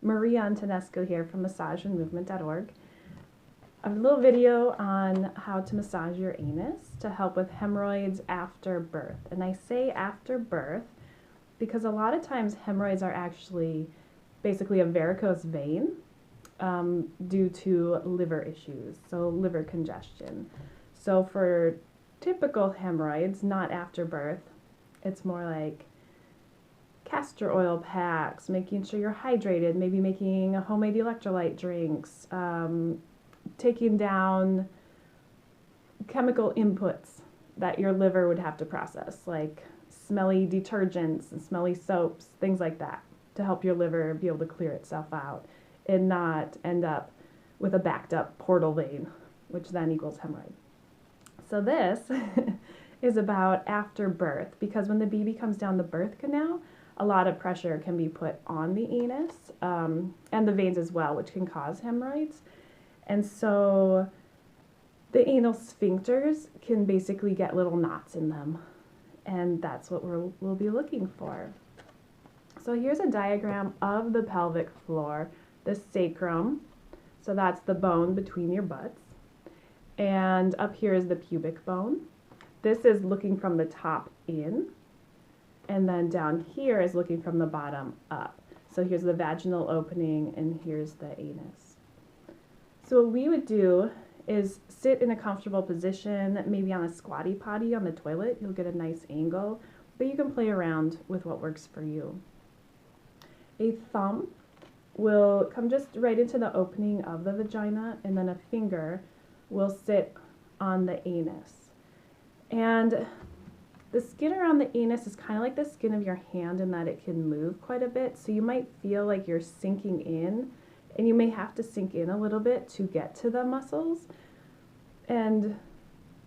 Maria Antonescu here from massageandmovement.org. A little video on how to massage your anus to help with hemorrhoids after birth. And I say after birth because a lot of times hemorrhoids are actually basically a varicose vein due to liver issues, so liver congestion. So for typical hemorrhoids, not after birth, it's more like castor oil packs, making sure you're hydrated, maybe making homemade electrolyte drinks, taking down chemical inputs that your liver would have to process, like smelly detergents and smelly soaps, things like that, to help your liver be able to clear itself out and not end up with a backed up portal vein, which then equals hemorrhoid. So this is about after birth, because when the baby comes down the birth canal, a lot of pressure can be put on the anus and the veins as well, which can cause hemorrhoids. And so the anal sphincters can basically get little knots in them, and that's what we'll be looking for. So here's a diagram of the pelvic floor, the sacrum, so that's the bone between your butts, and up here is the pubic bone. This is looking from the top in, and then down here is looking from the bottom up. So here's the vaginal opening, and here's the anus. So what we would do is sit in a comfortable position, maybe on a squatty potty on the toilet. You'll get a nice angle, but you can play around with what works for you. A thumb will come just right into the opening of the vagina, and then a finger will sit on the anus. And the skin around the anus is kind of like the skin of your hand in that it can move quite a bit. So you might feel like you're sinking in, and you may have to sink in a little bit to get to the muscles. And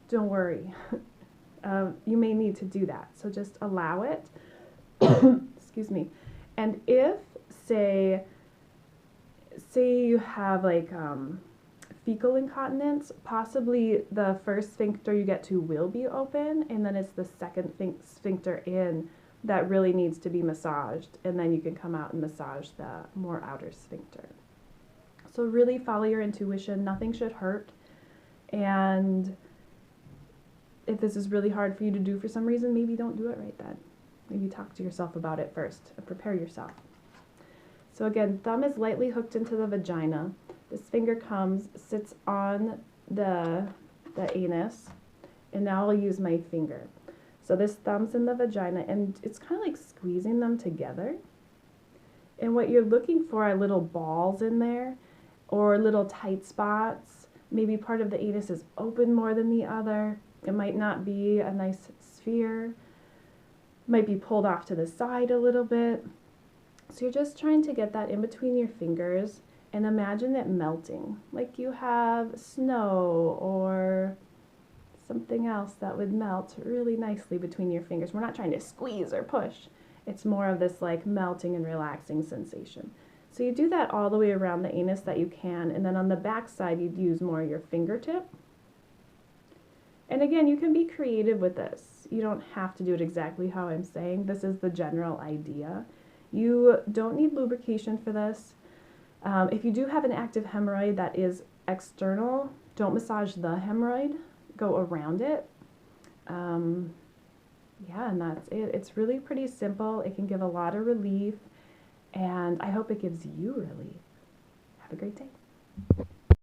don't worry, you may need to do that. So just allow it. Excuse me. And if, say you have like fecal incontinence, possibly the first sphincter you get to will be open, and then it's the second sphincter in that really needs to be massaged, and then you can come out and massage the more outer sphincter. So really follow your intuition. Nothing should hurt, and if this is really hard for you to do for some reason, maybe don't do it right then. Maybe talk to yourself about it first and prepare yourself. So again, thumb is lightly hooked into the vagina. This finger comes, sits on the anus, and now I'll use my finger. So this thumb's in the vagina, and it's kind of like squeezing them together. And what you're looking for are little balls in there, or little tight spots. Maybe part of the anus is open more than the other. It might not be a nice sphere. It might be pulled off to the side a little bit. So you're just trying to get that in between your fingers, and imagine it melting, like you have snow or something else that would melt really nicely between your fingers. We're not trying to squeeze or push. It's more of this like melting and relaxing sensation. So you do that all the way around the anus that you can, and then on the back side you'd use more your fingertip. And again, you can be creative with this. You don't have to do it exactly how I'm saying. This is the general idea. You don't need lubrication for this. If you do have an active hemorrhoid that is external, don't massage the hemorrhoid, go around it. Yeah, and that's it. It's really pretty simple. It can give a lot of relief, and I hope it gives you relief. Have a great day.